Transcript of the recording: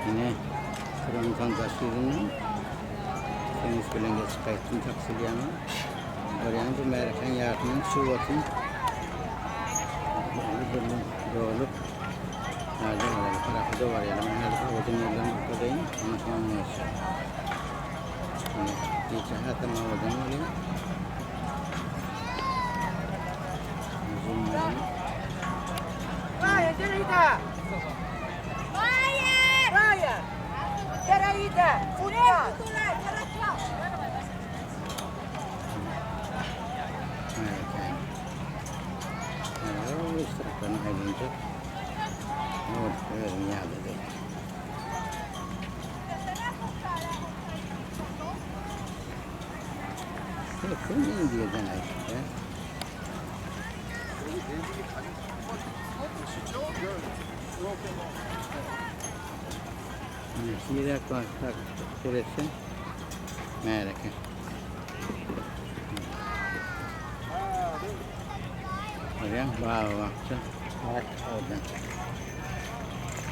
Yine Kırım'dan taşıyordum. Deniz bilen geçip kayıttım taksiliyanı. Oraya bu Amerikan yardımın su atın. Böyle olup nerede var? Tarafı da var yani. Ben her odun yerden buradayım. Onu tamamlıyorsun. Dice hata odun alayım. Uzun alayım. Raya, direita! Raya! Direita! Futsal! Evet. İşte bana haylince. Verin yağda değil. Kırım iyi diyeceksin aslında. Şiire kontak süresi merak. Oraya bağlı vakti. Bak oradan.